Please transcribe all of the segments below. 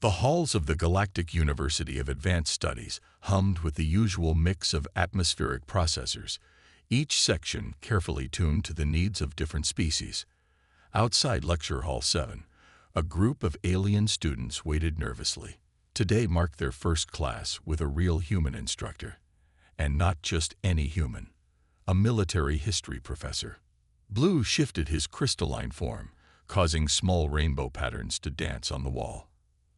The halls of the Galactic University of Advanced Studies hummed with the usual mix of atmospheric processors, each section carefully tuned to the needs of different species. Outside Lecture Hall 7, a group of alien students waited nervously. Today marked their first class with a real human instructor. And not just any human. A military history professor. Blue shifted his crystalline form, causing small rainbow patterns to dance on the wall.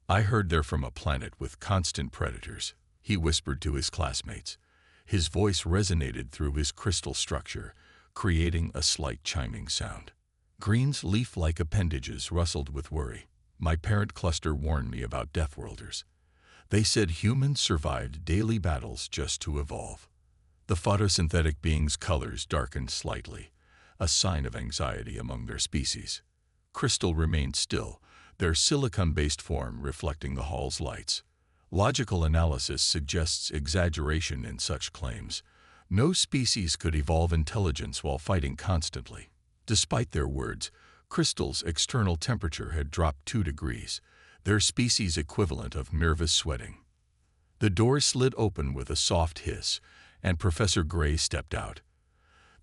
"I heard they're from a planet with constant predators," he whispered to his classmates. His voice resonated through his crystal structure, creating a slight chiming sound. Green's leaf-like appendages rustled with worry. "My parent cluster warned me about Deathworlders. They said humans survived daily battles just to evolve." The photosynthetic beings' colors darkened slightly, a sign of anxiety among their species. Crystal remained still, their silicon-based form reflecting the hall's lights. Logical analysis suggests exaggeration in such claims. No species could evolve intelligence while fighting constantly. Despite their words, Crystal's external temperature had dropped 2 degrees, their species' equivalent of nervous sweating. The door slid open with a soft hiss, and Professor Gray stepped out.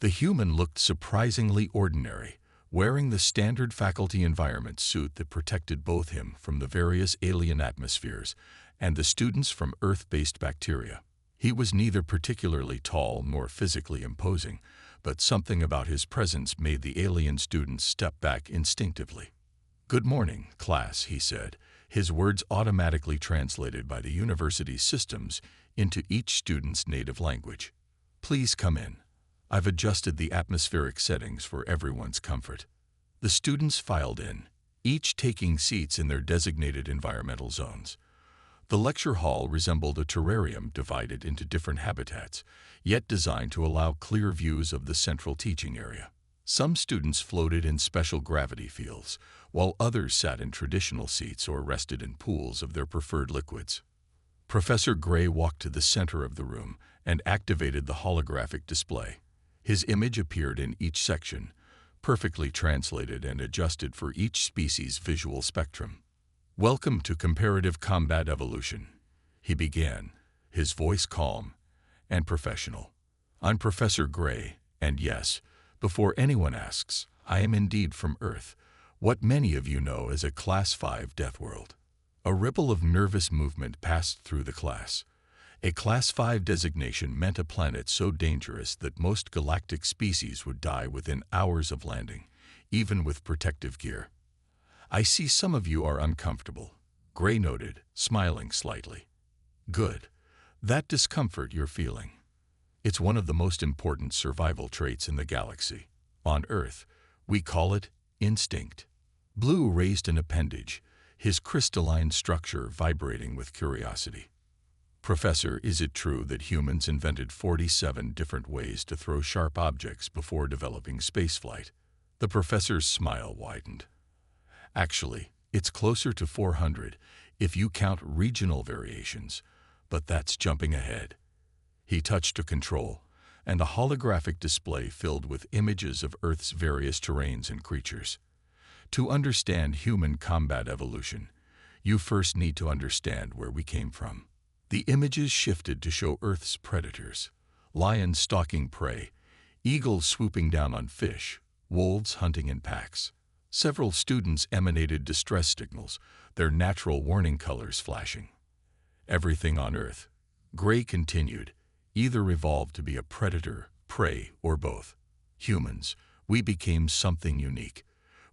The human looked surprisingly ordinary, wearing the standard faculty environment suit that protected both him from the various alien atmospheres and the students from Earth-based bacteria. He was neither particularly tall nor physically imposing, but something about his presence made the alien students step back instinctively. "Good morning, class," he said, his words automatically translated by the university's systems into each student's native language. "Please come in. I've adjusted the atmospheric settings for everyone's comfort." The students filed in, each taking seats in their designated environmental zones. The lecture hall resembled a terrarium divided into different habitats, yet designed to allow clear views of the central teaching area. Some students floated in special gravity fields, while others sat in traditional seats or rested in pools of their preferred liquids. Professor Gray walked to the center of the room and activated the holographic display. His image appeared in each section, perfectly translated and adjusted for each species' visual spectrum. "Welcome to Comparative Combat Evolution," he began, his voice calm and professional. "I'm Professor Gray, and yes, before anyone asks, I am indeed from Earth, what many of you know as a Class 5 Deathworld." A ripple of nervous movement passed through the class. A Class 5 designation meant a planet so dangerous that most galactic species would die within hours of landing, even with protective gear. "I see some of you are uncomfortable," Gray noted, smiling slightly. "Good. That discomfort you're feeling. It's one of the most important survival traits in the galaxy. On Earth, we call it instinct." Blue raised an appendage, his crystalline structure vibrating with curiosity. "Professor, is it true that humans invented 47 different ways to throw sharp objects before developing spaceflight?" The professor's smile widened. "Actually, it's closer to 400 if you count regional variations, but that's jumping ahead." He touched a control, and a holographic display filled with images of Earth's various terrains and creatures. To understand human combat evolution, you first need to understand where we came from. The images shifted to show Earth's predators: lions stalking prey, eagles swooping down on fish, wolves hunting in packs. Several students emanated distress signals, their natural warning colors flashing. "Everything on Earth," Gray continued, "either evolved to be a predator, prey, or both. Humans, we became something unique.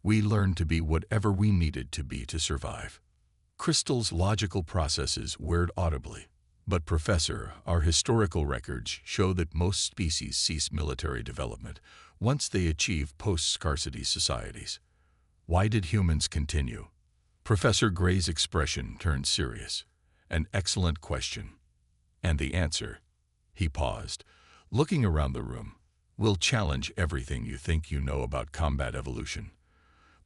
We learned to be whatever we needed to be to survive." Crystal's logical processes whirred audibly. "But Professor, our historical records show that most species cease military development once they achieve post-scarcity societies. Why did humans continue?" Professor Gray's expression turned serious. "An excellent question. And the answer," he paused, looking around the room, "will challenge everything you think you know about combat evolution.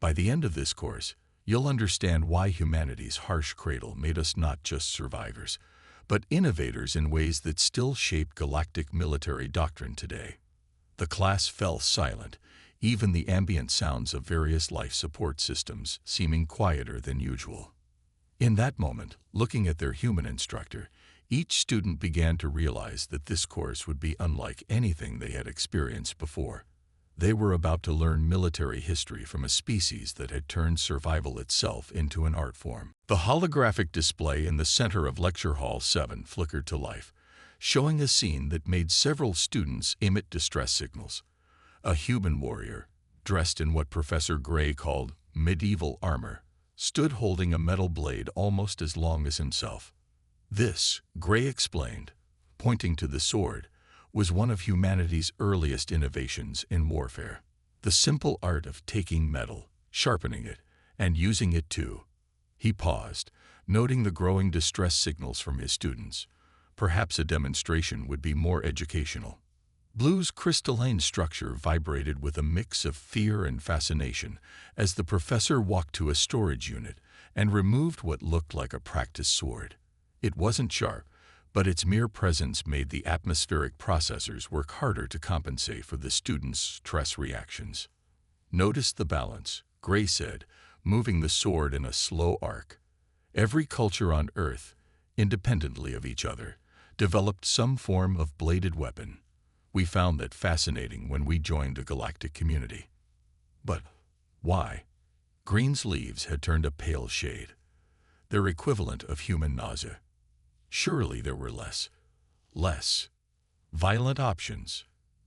By the end of this course, you'll understand why humanity's harsh cradle made us not just survivors, but innovators in ways that still shape galactic military doctrine today." The class fell silent, even the ambient sounds of various life support systems seeming quieter than usual. In that moment, looking at their human instructor, each student began to realize that this course would be unlike anything they had experienced before. They were about to learn military history from a species that had turned survival itself into an art form. The holographic display in the center of Lecture Hall 7 flickered to life, showing a scene that made several students emit distress signals. A human warrior, dressed in what Professor Gray called medieval armor, stood holding a metal blade almost as long as himself. This, Gray explained, pointing to the sword, was one of humanity's earliest innovations in warfare. The simple art of taking metal, sharpening it, and using it too. He paused, noting the growing distress signals from his students. Perhaps a demonstration would be more educational. Blue's crystalline structure vibrated with a mix of fear and fascination as the professor walked to a storage unit and removed what looked like a practice sword. It wasn't sharp, but its mere presence made the atmospheric processors work harder to compensate for the students' stress reactions. "Notice the balance," Gray said, moving the sword in a slow arc. Every culture on Earth, independently of each other, developed some form of bladed weapon. We found that fascinating when we joined a galactic community. But why? Green's leaves had turned a pale shade, their equivalent of human nausea. Surely there were less violent options.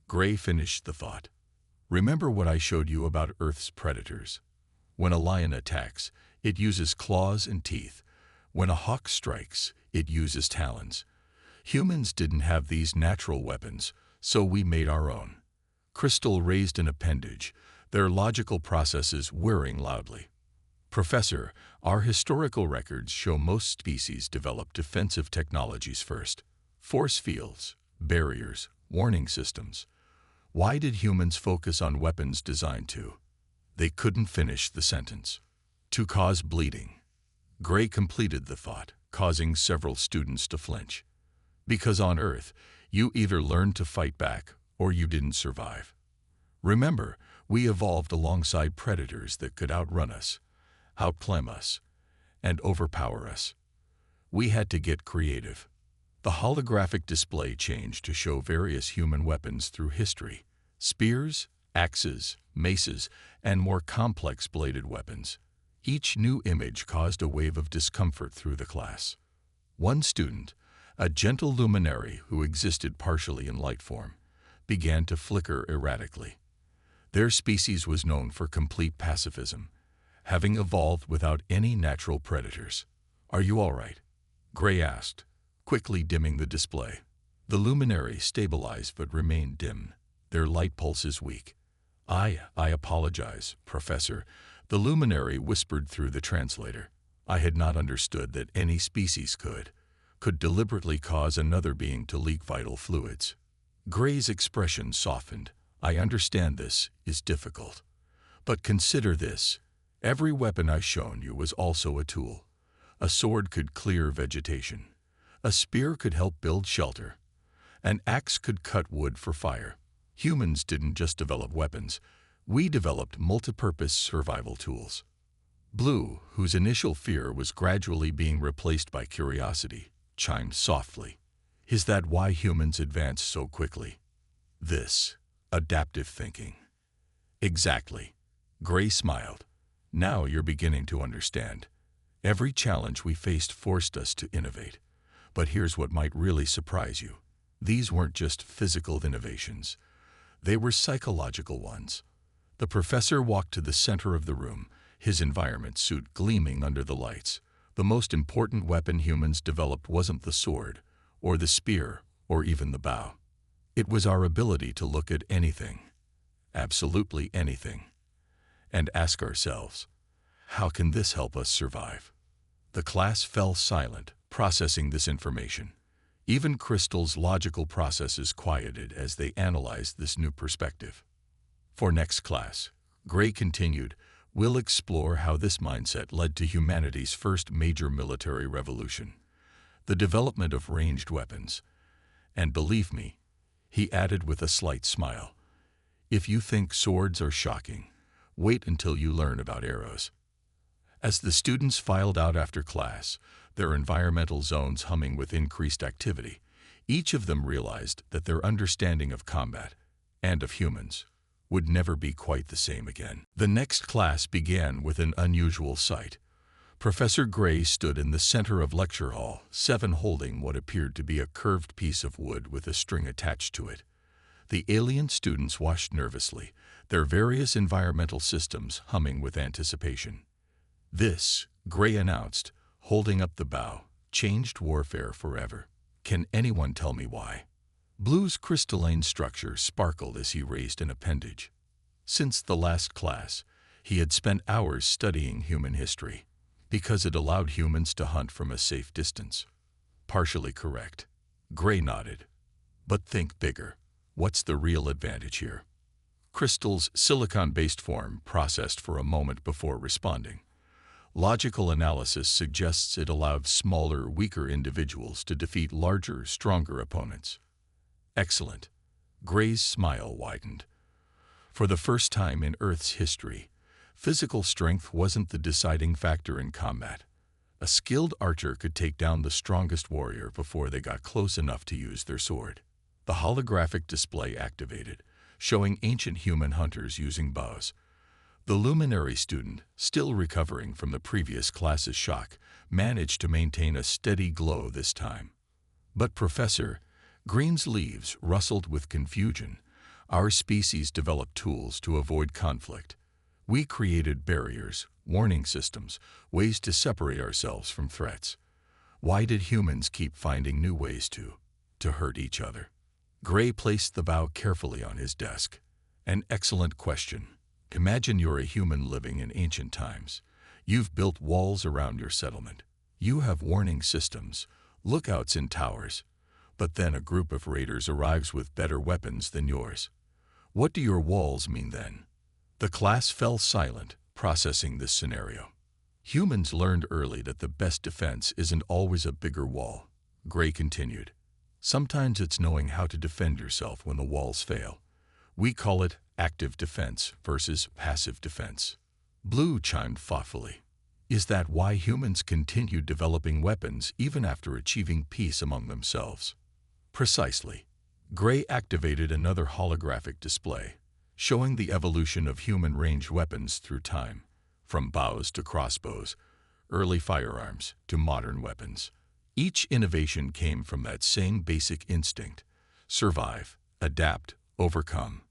Gray finished the thought. Remember what I showed you about Earth's predators? When a lion attacks, it uses claws and teeth. When a hawk strikes, it uses talons. Humans didn't have these natural weapons, so we made our own. Crystal raised an appendage, their logical processes whirring loudly. "Professor, our historical records show most species develop defensive technologies first. Force fields, barriers, warning systems. Why did humans focus on weapons designed to?" They couldn't finish the sentence. "To cause bleeding." Gray completed the thought, causing several students to flinch. "Because on Earth, you either learned to fight back or you didn't survive. Remember, we evolved alongside predators that could outrun us, outclimb us, and overpower us. We had to get creative." The holographic display changed to show various human weapons through history: spears, axes, maces, and more complex bladed weapons. Each new image caused a wave of discomfort through the class. One student, a gentle luminary who existed partially in light form, began to flicker erratically. Their species was known for complete pacifism, having evolved without any natural predators. "Are you all right?" Gray asked, quickly dimming the display. The luminary stabilized but remained dim, their light pulses weak. I apologize, Professor," the luminary whispered through the translator. "I had not understood that any species could deliberately cause another being to leak vital fluids." Gray's expression softened. "I understand this is difficult. But consider this. Every weapon I've shown you was also a tool. A sword could clear vegetation. A spear could help build shelter. An axe could cut wood for fire. Humans didn't just develop weapons. We developed multipurpose survival tools." Blue, whose initial fear was gradually being replaced by curiosity, chimed softly. "Is that why humans advanced so quickly? This adaptive thinking." "Exactly." Gray smiled. "Now you're beginning to understand. Every challenge we faced forced us to innovate. But here's what might really surprise you. These weren't just physical innovations. They were psychological ones." The professor walked to the center of the room, his environment suit gleaming under the lights. "The most important weapon humans developed wasn't the sword, or the spear, or even the bow. It was our ability to look at anything, absolutely anything, and ask ourselves, how can this help us survive?" The class fell silent, processing this information. Even Crystal's logical processes quieted as they analyzed this new perspective. "For next class," Gray continued, "we'll explore how this mindset led to humanity's first major military revolution, the development of ranged weapons. And believe me," he added with a slight smile, "if you think swords are shocking, wait until you learn about arrows." As the students filed out after class, their environmental zones humming with increased activity, each of them realized that their understanding of combat, and of humans, would never be quite the same again. The next class began with an unusual sight. Professor Gray stood in the center of lecture hall, 7 holding what appeared to be a curved piece of wood with a string attached to it. The alien students watched nervously, their various environmental systems humming with anticipation. This, Gray announced, holding up the bow, changed warfare forever. Can anyone tell me why? Blue's crystalline structure sparkled as he raised an appendage. Since the last class, he had spent hours studying human history, because it allowed humans to hunt from a safe distance. Partially correct. Gray nodded. But think bigger. What's the real advantage here? Crystal's silicon-based form processed for a moment before responding. Logical analysis suggests it allowed smaller, weaker individuals to defeat larger, stronger opponents. Excellent. Gray's smile widened. For the first time in Earth's history, physical strength wasn't the deciding factor in combat. A skilled archer could take down the strongest warrior before they got close enough to use their sword. The holographic display activated, showing ancient human hunters using bows. The luminary student, still recovering from the previous class's shock, managed to maintain a steady glow this time. But Professor, Green's leaves rustled with confusion. Our species developed tools to avoid conflict. We created barriers, warning systems, ways to separate ourselves from threats. Why did humans keep finding new ways to hurt each other? Gray placed the bow carefully on his desk. An excellent question. Imagine you're a human living in ancient times. You've built walls around your settlement. You have warning systems, lookouts in towers. But then a group of raiders arrives with better weapons than yours. What do your walls mean then? The class fell silent, processing this scenario. Humans learned early that the best defense isn't always a bigger wall. Gray continued. Sometimes it's knowing how to defend yourself when the walls fail. We call it active defense versus passive defense. Blue chimed thoughtfully. Is that why humans continued developing weapons even after achieving peace among themselves? Precisely. Gray activated another holographic display, showing the evolution of human ranged weapons through time, from bows to crossbows, early firearms to modern weapons. Each innovation came from that same basic instinct: survive, adapt, overcome.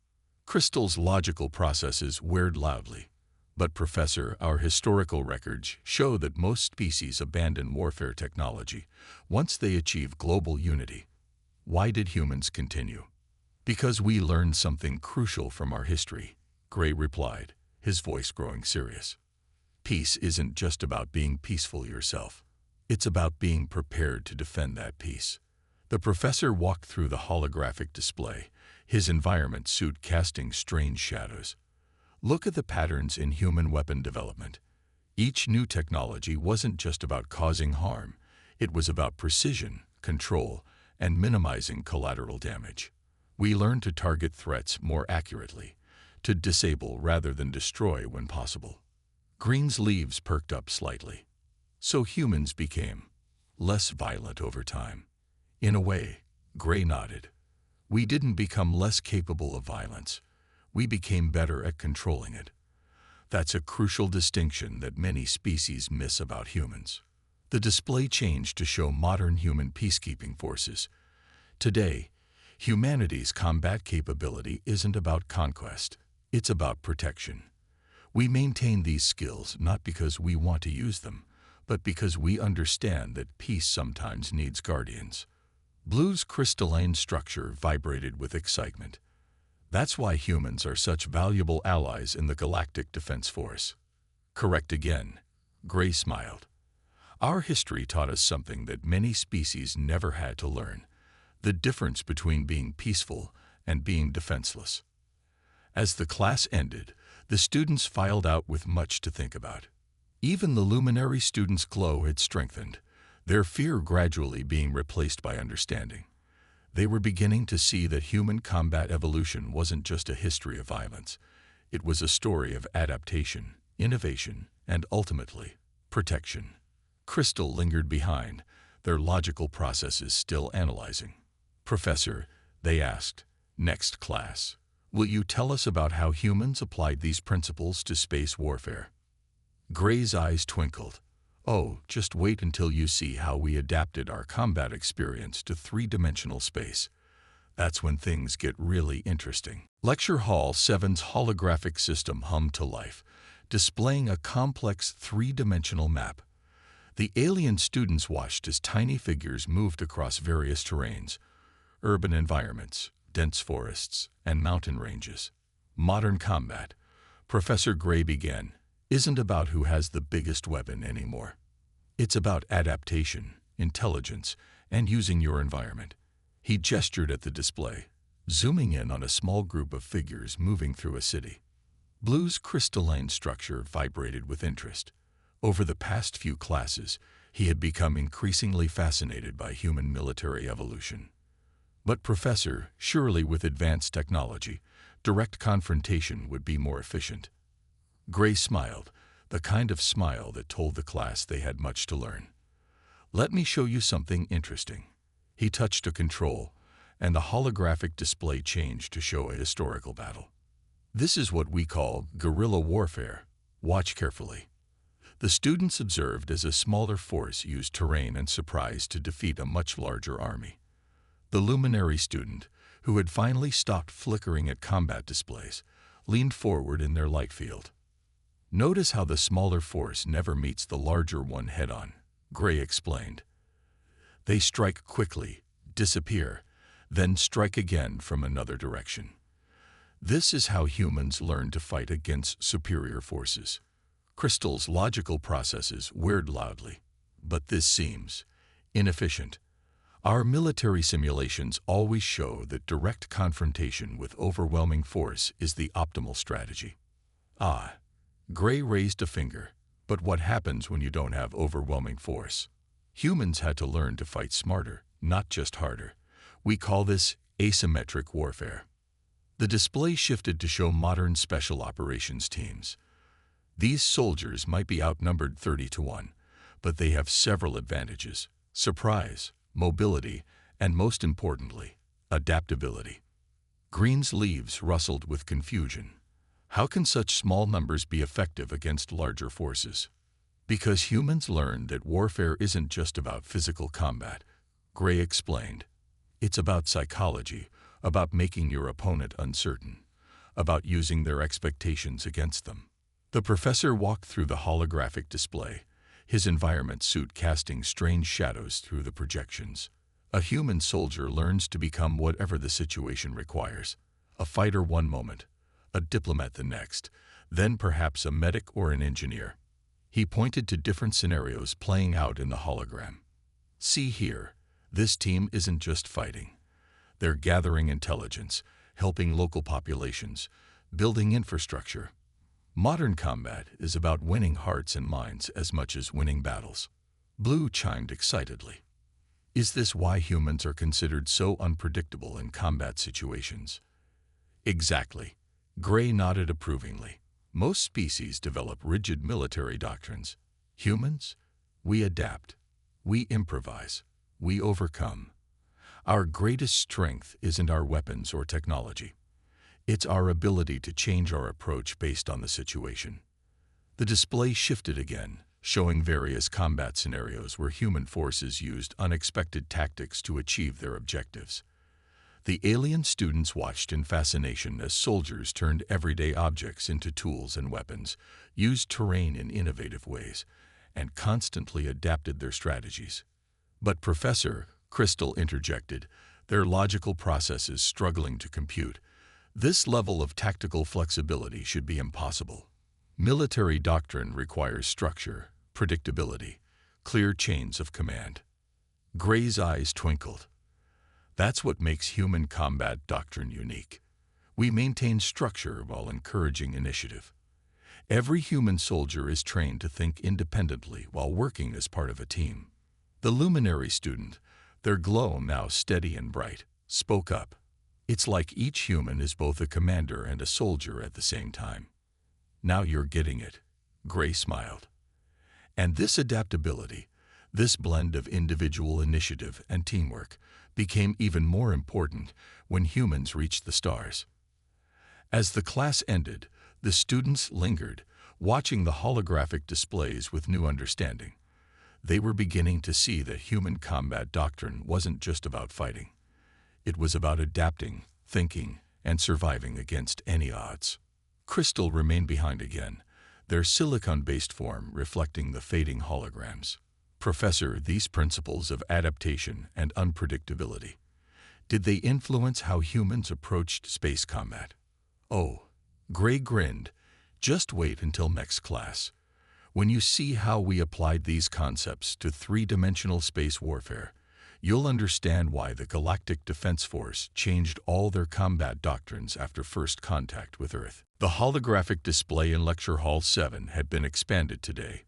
Crystal's logical processes whirred loudly. But Professor, our historical records show that most species abandon warfare technology once they achieve global unity. Why did humans continue? Because we learned something crucial from our history, Gray replied, his voice growing serious. Peace isn't just about being peaceful yourself. It's about being prepared to defend that peace. The professor walked through the holographic display, his environment suit casting strange shadows. Look at the patterns in human weapon development. Each new technology wasn't just about causing harm. It was about precision, control, and minimizing collateral damage. We learned to target threats more accurately, to disable rather than destroy when possible. Green's leaves perked up slightly. So humans became less violent over time. In a way, Gray nodded. We didn't become less capable of violence. We became better at controlling it. That's a crucial distinction that many species miss about humans. The display changed to show modern human peacekeeping forces. Today, humanity's combat capability isn't about conquest. It's about protection. We maintain these skills not because we want to use them, but because we understand that peace sometimes needs guardians. Blue's crystalline structure vibrated with excitement. That's why humans are such valuable allies in the Galactic Defense Force. Correct again, Gray smiled. Our history taught us something that many species never had to learn: the difference between being peaceful and being defenseless. As the class ended, the students filed out with much to think about. Even the luminary students' glow had strengthened, their fear gradually being replaced by understanding. They were beginning to see that human combat evolution wasn't just a history of violence. It was a story of adaptation, innovation, and ultimately, protection. Crystal lingered behind, their logical processes still analyzing. "Professor," they asked, "next class, will you tell us about how humans applied these principles to space warfare?" Gray's eyes twinkled. "Oh, just wait until you see how we adapted our combat experience to three-dimensional space. That's when things get really interesting." Lecture Hall 7's holographic system hummed to life, displaying a complex three-dimensional map. The alien students watched as tiny figures moved across various terrains, urban environments, dense forests, and mountain ranges. Modern combat, Professor Gray began, isn't about who has the biggest weapon anymore. It's about adaptation, intelligence, and using your environment. He gestured at the display, zooming in on a small group of figures moving through a city. Blue's crystalline structure vibrated with interest. Over the past few classes, he had become increasingly fascinated by human military evolution. "But Professor, surely with advanced technology, direct confrontation would be more efficient." Gray smiled, the kind of smile that told the class they had much to learn. "Let me show you something interesting." He touched a control, and the holographic display changed to show a historical battle. "This is what we call guerrilla warfare. Watch carefully." The students observed as a smaller force used terrain and surprise to defeat a much larger army. The luminary student, who had finally stopped flickering at combat displays, leaned forward in their light field. "Notice how the smaller force never meets the larger one head-on," Gray explained. "They strike quickly, disappear, then strike again from another direction. This is how humans learn to fight against superior forces." Crystal's logical processes whirred loudly. "But this seems inefficient. Our military simulations always show that direct confrontation with overwhelming force is the optimal strategy." "Ah." Gray raised a finger. "But what happens when you don't have overwhelming force?" "Humans had to learn to fight smarter, not just harder. We call this asymmetric warfare." The display shifted to show modern special operations teams. These soldiers might be outnumbered 30-1, but they have several advantages: surprise, mobility, and most importantly, adaptability. Green's leaves rustled with confusion. How can such small numbers be effective against larger forces? "Because humans learned that warfare isn't just about physical combat," Gray explained. "It's about psychology, about making your opponent uncertain, about using their expectations against them." The professor walked through the holographic display, his environment suit casting strange shadows through the projections. "A human soldier learns to become whatever the situation requires. A fighter one moment, a diplomat the next, then perhaps a medic or an engineer." He pointed to different scenarios playing out in the hologram. "See here, this team isn't just fighting. They're gathering intelligence, helping local populations, building infrastructure. Modern combat is about winning hearts and minds as much as winning battles." Blue chimed excitedly. "Is this why humans are considered so unpredictable in combat situations?" "Exactly." Gray nodded approvingly. "Most species develop rigid military doctrines. Humans? We adapt. We improvise. We overcome. Our greatest strength isn't our weapons or technology. It's our ability to change our approach based on the situation." The display shifted again, showing various combat scenarios where human forces used unexpected tactics to achieve their objectives. The alien students watched in fascination as soldiers turned everyday objects into tools and weapons, used terrain in innovative ways, and constantly adapted their strategies. "But Professor," Crystal interjected, their logical processes struggling to compute, "this level of tactical flexibility should be impossible. Military doctrine requires structure, predictability, clear chains of command." Gray's eyes twinkled. "That's what makes human combat doctrine unique. We maintain structure while encouraging initiative. Every human soldier is trained to think independently while working as part of a team." The luminary student, their glow now steady and bright, spoke up. "It's like each human is both a commander and a soldier at the same time." "Now you're getting it." Gray smiled. And this adaptability, this blend of individual initiative and teamwork, became even more important when humans reached the stars. As the class ended, the students lingered, watching the holographic displays with new understanding. They were beginning to see that human combat doctrine wasn't just about fighting. It was about adapting, thinking, and surviving against any odds. Crystal remained behind again, their silicon-based form reflecting the fading holograms. Professor, these principles of adaptation and unpredictability, did they influence how humans approached space combat? Oh, Gray grinned. Just wait until next class. When you see how we applied these concepts to three-dimensional space warfare, you'll understand why the Galactic Defense Force changed all their combat doctrines after first contact with Earth. The holographic display in Lecture Hall 7 had been expanded today,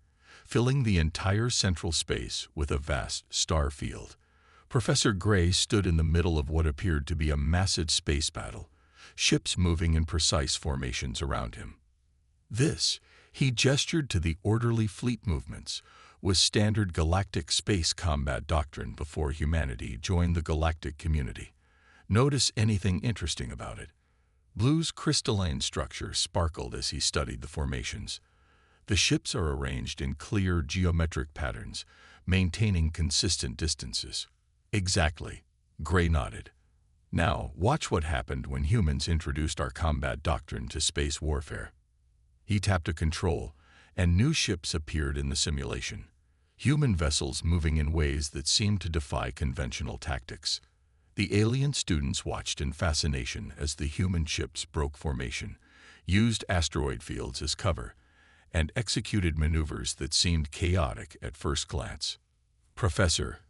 filling the entire central space with a vast star field. Professor Gray stood in the middle of what appeared to be a massive space battle, ships moving in precise formations around him. This, he gestured to the orderly fleet movements, was standard galactic space combat doctrine before humanity joined the galactic community. Notice anything interesting about it? Blue's crystalline structure sparkled as he studied the formations. The ships are arranged in clear geometric patterns, maintaining consistent distances. Exactly, Gray nodded. Now, watch what happened when humans introduced our combat doctrine to space warfare. He tapped a control, and new ships appeared in the simulation. Human vessels moving in ways that seemed to defy conventional tactics. The alien students watched in fascination as the human ships broke formation, used asteroid fields as cover, and executed maneuvers that seemed chaotic at first glance. Professor,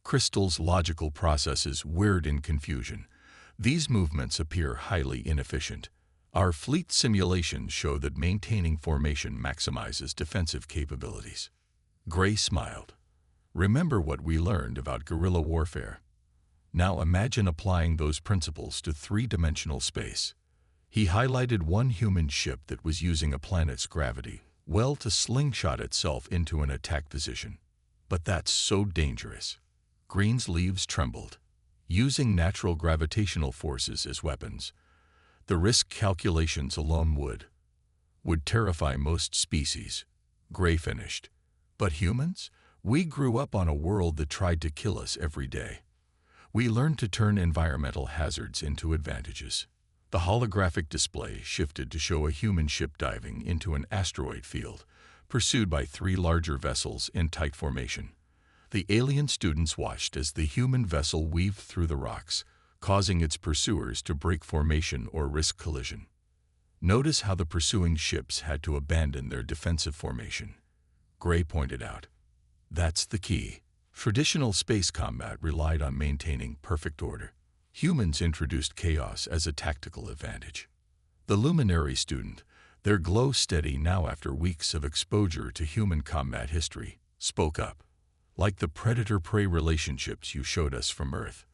Crystal's logical processes whirred in confusion. These movements appear highly inefficient. Our fleet simulations show that maintaining formation maximizes defensive capabilities. Gray smiled. Remember what we learned about guerrilla warfare. Now imagine applying those principles to three-dimensional space. He highlighted one human ship that was using a planet's gravity well to slingshot itself into an attack position. But that's so dangerous. Green's leaves trembled. Using natural gravitational forces as weapons, the risk calculations alone would terrify most species. Gray finished. But humans? We grew up on a world that tried to kill us every day. We learned to turn environmental hazards into advantages. The holographic display shifted to show a human ship diving into an asteroid field, pursued by three larger vessels in tight formation. The alien students watched as the human vessel weaved through the rocks, causing its pursuers to break formation or risk collision. Notice how the pursuing ships had to abandon their defensive formation. Gray pointed out. That's the key. Traditional space combat relied on maintaining perfect order. Humans introduced chaos as a tactical advantage. The luminary student, their glow steady now after weeks of exposure to human combat history, spoke up. Like the predator-prey relationships you showed us from Earth.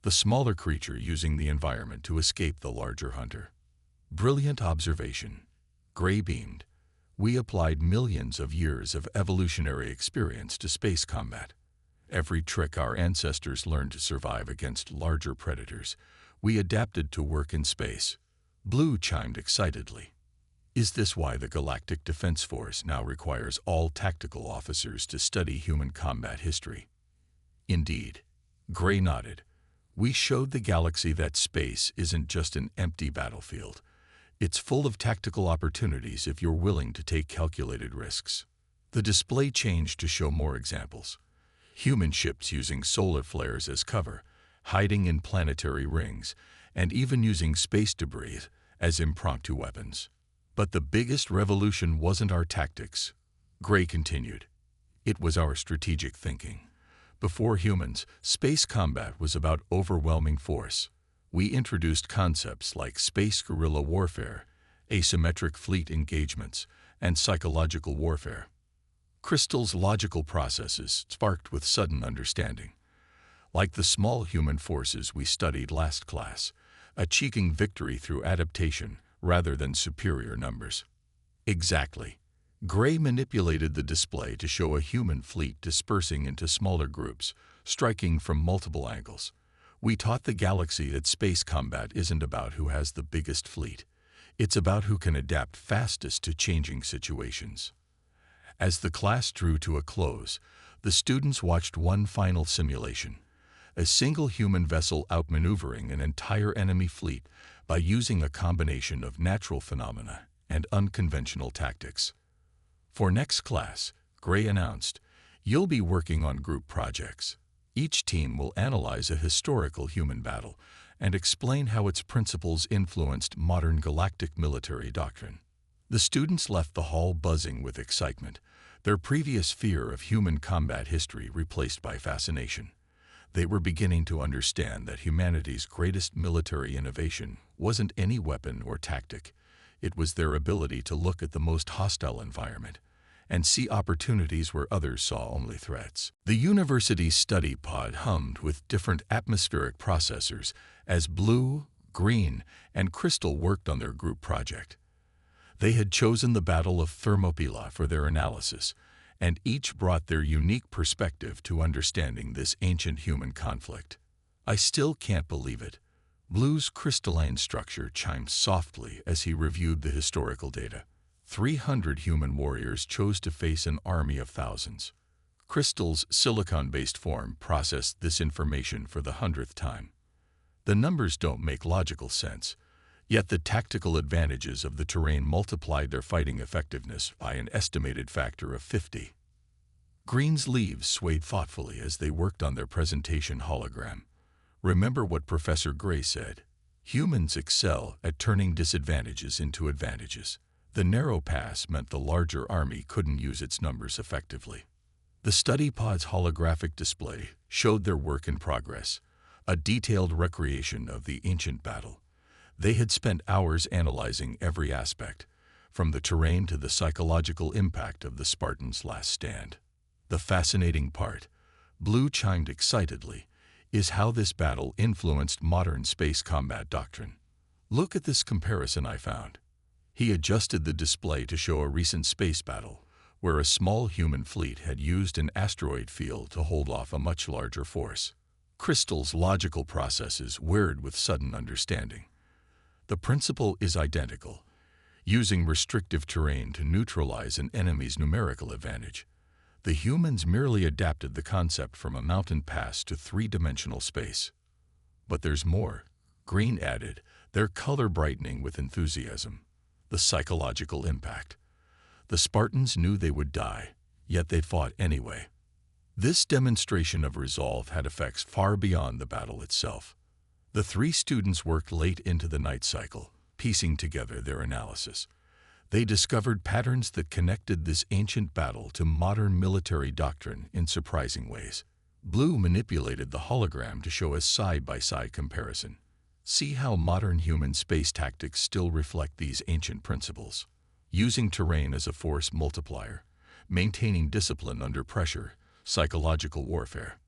The smaller creature using the environment to escape the larger hunter. Brilliant observation. Gray beamed. We applied millions of years of evolutionary experience to space combat. Every trick our ancestors learned to survive against larger predators, we adapted to work in space. Blue chimed excitedly. Is this why the Galactic Defense Force now requires all tactical officers to study human combat history? Indeed. Gray nodded. We showed the galaxy that space isn't just an empty battlefield. It's full of tactical opportunities if you're willing to take calculated risks. The display changed to show more examples. Human ships using solar flares as cover, hiding in planetary rings, and even using space debris as impromptu weapons. But the biggest revolution wasn't our tactics, Gray continued. It was our strategic thinking. Before humans, space combat was about overwhelming force. We introduced concepts like space guerrilla warfare, asymmetric fleet engagements, and psychological warfare. Crystal's logical processes sparked with sudden understanding. Like the small human forces we studied last class, achieving victory through adaptation rather than superior numbers. Exactly. Gray manipulated the display to show a human fleet dispersing into smaller groups, striking from multiple angles. We taught the galaxy that space combat isn't about who has the biggest fleet. It's about who can adapt fastest to changing situations. As the class drew to a close, the students watched one final simulation, a single human vessel outmaneuvering an entire enemy fleet by using a combination of natural phenomena and unconventional tactics. For next class, Gray announced, you'll be working on group projects. Each team will analyze a historical human battle and explain how its principles influenced modern galactic military doctrine. The students left the hall buzzing with excitement, their previous fear of human combat history replaced by fascination. They were beginning to understand that humanity's greatest military innovation wasn't any weapon or tactic. It was their ability to look at the most hostile environment and see opportunities where others saw only threats. The university's study pod hummed with different atmospheric processors as Blue, Green, and Crystal worked on their group project. They had chosen the Battle of Thermopylae for their analysis, and each brought their unique perspective to understanding this ancient human conflict. I still can't believe it. Blue's crystalline structure chimed softly as he reviewed the historical data. 300 human warriors chose to face an army of thousands. Crystal's silicon-based form processed this information for the 100th time. The numbers don't make logical sense, yet the tactical advantages of the terrain multiplied their fighting effectiveness by an estimated factor of 50. Green's leaves swayed thoughtfully as they worked on their presentation hologram. Remember what Professor Gray said. Humans excel at turning disadvantages into advantages. The narrow pass meant the larger army couldn't use its numbers effectively. The study pod's holographic display showed their work in progress, a detailed recreation of the ancient battle. They had spent hours analyzing every aspect, from the terrain to the psychological impact of the Spartans' last stand. The fascinating part, Blue chimed excitedly, is how this battle influenced modern space combat doctrine. Look at this comparison I found. He adjusted the display to show a recent space battle, where a small human fleet had used an asteroid field to hold off a much larger force. Crystal's logical processes whirred with sudden understanding. The principle is identical, using restrictive terrain to neutralize an enemy's numerical advantage. The humans merely adapted the concept from a mountain pass to three-dimensional space. But there's more, Green added, their color brightening with enthusiasm. The psychological impact. The Spartans knew they would die, yet they fought anyway. This demonstration of resolve had effects far beyond the battle itself. The three students worked late into the night cycle, piecing together their analysis. They discovered patterns that connected this ancient battle to modern military doctrine in surprising ways. Blue manipulated the hologram to show a side-by-side comparison. See how modern human space tactics still reflect these ancient principles. Using terrain as a force multiplier, maintaining discipline under pressure, psychological warfare.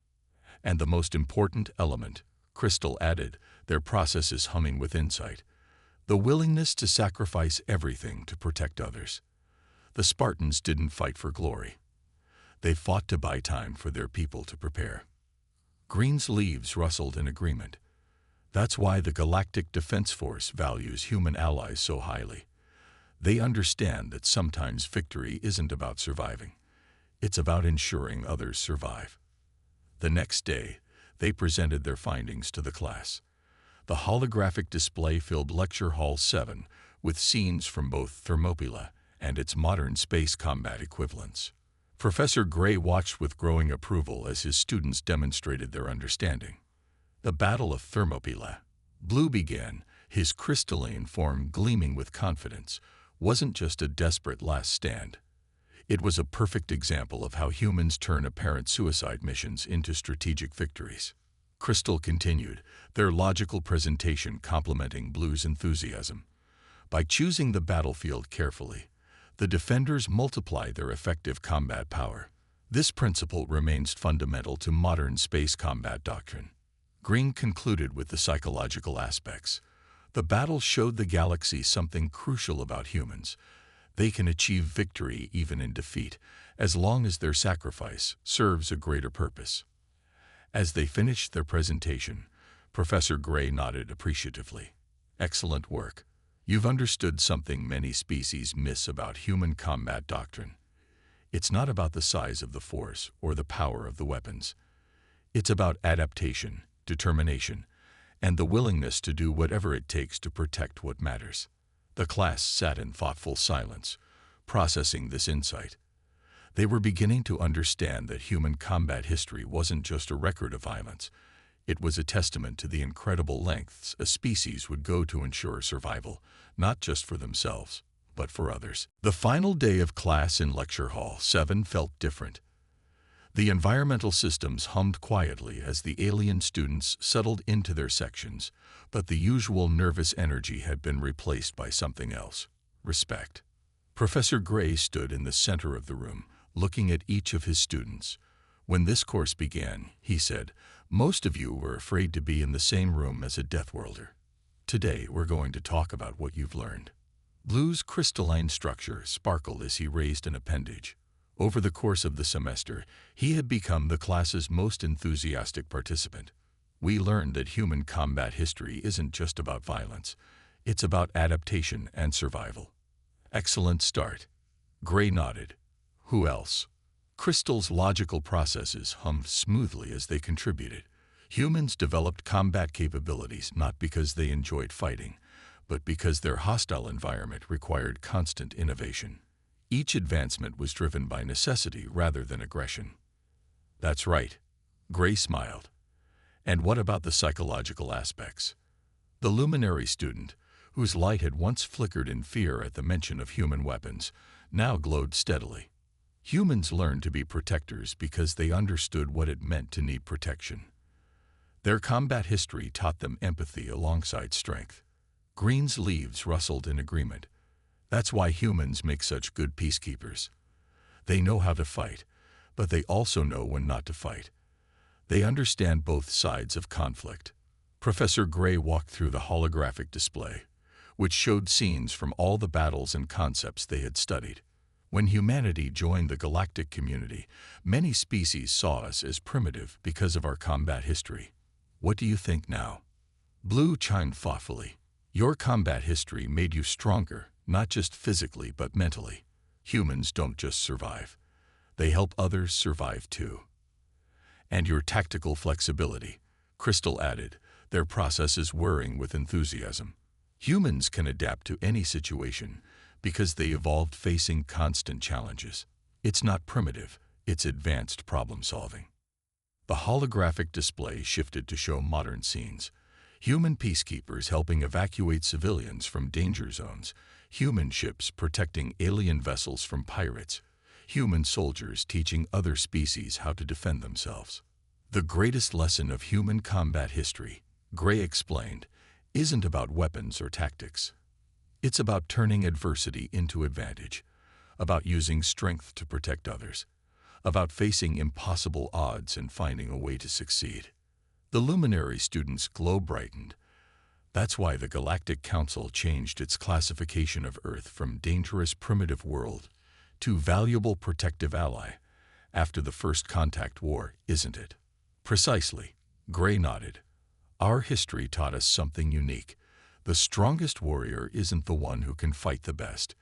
And the most important element, Crystal added, their processes humming with insight. The willingness to sacrifice everything to protect others. The Spartans didn't fight for glory. They fought to buy time for their people to prepare. Green's leaves rustled in agreement. That's why the Galactic Defense Force values human allies so highly. They understand that sometimes victory isn't about surviving. It's about ensuring others survive. The next day, they presented their findings to the class. The holographic display filled Lecture Hall 7 with scenes from both Thermopylae and its modern space combat equivalents. Professor Gray watched with growing approval as his students demonstrated their understanding. The Battle of Thermopylae. Blue began, his crystalline form gleaming with confidence, wasn't just a desperate last stand. It was a perfect example of how humans turn apparent suicide missions into strategic victories. Crystal continued, their logical presentation complementing Blue's enthusiasm. By choosing the battlefield carefully, the defenders multiply their effective combat power. This principle remains fundamental to modern space combat doctrine. Green concluded with the psychological aspects. The battle showed the galaxy something crucial about humans. They can achieve victory even in defeat, as long as their sacrifice serves a greater purpose. As they finished their presentation, Professor Gray nodded appreciatively. Excellent work. You've understood something many species miss about human combat doctrine. It's not about the size of the force or the power of the weapons. It's about adaptation, determination, and the willingness to do whatever it takes to protect what matters. The class sat in thoughtful silence, processing this insight. They were beginning to understand that human combat history wasn't just a record of violence. It was a testament to the incredible lengths a species would go to ensure survival, not just for themselves, but for others. The final day of class in Lecture Hall 7 felt different. The environmental systems hummed quietly as the alien students settled into their sections, but the usual nervous energy had been replaced by something else: respect. Professor Gray stood in the center of the room, looking at each of his students. When this course began, he said, "Most of you were afraid to be in the same room as a Deathworlder. Today, we're going to talk about what you've learned." Blue's crystalline structure sparkled as he raised an appendage. Over the course of the semester, he had become the class's most enthusiastic participant. We learned that human combat history isn't just about violence. It's about adaptation and survival. Excellent start. Gray nodded. Who else? Crystal's logical processes hummed smoothly as they contributed. Humans developed combat capabilities not because they enjoyed fighting, but because their hostile environment required constant innovation. Each advancement was driven by necessity rather than aggression. That's right. Gray smiled. And what about the psychological aspects? The luminary student, whose light had once flickered in fear at the mention of human weapons, now glowed steadily. Humans learned to be protectors because they understood what it meant to need protection. Their combat history taught them empathy alongside strength. Green's leaves rustled in agreement. That's why humans make such good peacekeepers. They know how to fight, but they also know when not to fight. They understand both sides of conflict. Professor Gray walked through the holographic display, which showed scenes from all the battles and concepts they had studied. When humanity joined the galactic community, many species saw us as primitive because of our combat history. What do you think now? Blue chimed thoughtfully. Your combat history made you stronger, not just physically but mentally. Humans don't just survive. They help others survive too. And your tactical flexibility, Crystal added, their processes whirring with enthusiasm. Humans can adapt to any situation because they evolved facing constant challenges. It's not primitive, it's advanced problem-solving. The holographic display shifted to show modern scenes. Human peacekeepers helping evacuate civilians from danger zones, human ships protecting alien vessels from pirates, human soldiers teaching other species how to defend themselves. The greatest lesson of human combat history, Gray explained, isn't about weapons or tactics. It's about turning adversity into advantage, about using strength to protect others, about facing impossible odds and finding a way to succeed. The luminary students' glow brightened. That's why the Galactic Council changed its classification of Earth from dangerous primitive world to valuable protective ally after the First Contact War, isn't it? Precisely. Gray nodded. Our history taught us something unique. The strongest warrior isn't the one who can fight the best,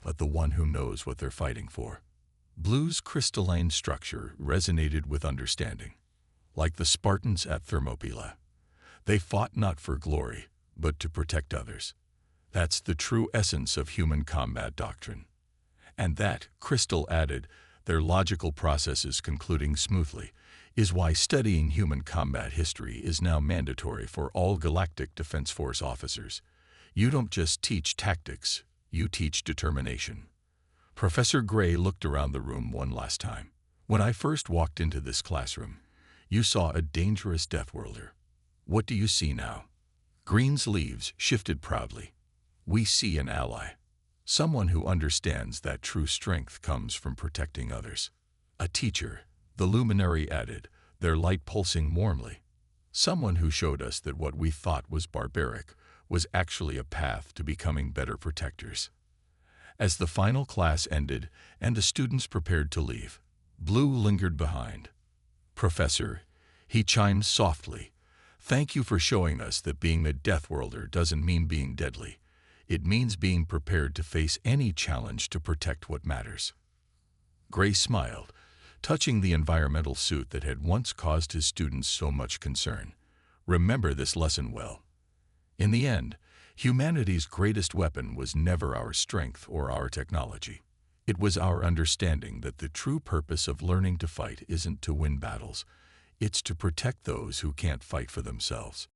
but the one who knows what they're fighting for. Blue's crystalline structure resonated with understanding. Like the Spartans at Thermopylae, they fought not for glory, but to protect others. That's the true essence of human combat doctrine. And that, Crystal added, their logical processes concluding smoothly, is why studying human combat history is now mandatory for all Galactic Defense Force officers. You don't just teach tactics, you teach determination. Professor Gray looked around the room one last time. When I first walked into this classroom, you saw a dangerous Deathworlder. What do you see now? Green's leaves shifted proudly. We see an ally. Someone who understands that true strength comes from protecting others. A teacher, the luminary added, their light pulsing warmly. Someone who showed us that what we thought was barbaric was actually a path to becoming better protectors. As the final class ended and the students prepared to leave, Blue lingered behind. "Professor," he chimed softly, "thank you for showing us that being the Deathworlder doesn't mean being deadly. It means being prepared to face any challenge to protect what matters." Gray smiled, touching the environmental suit that had once caused his students so much concern. "Remember this lesson well. In the end, humanity's greatest weapon was never our strength or our technology. It was our understanding that the true purpose of learning to fight isn't to win battles, it's to protect those who can't fight for themselves."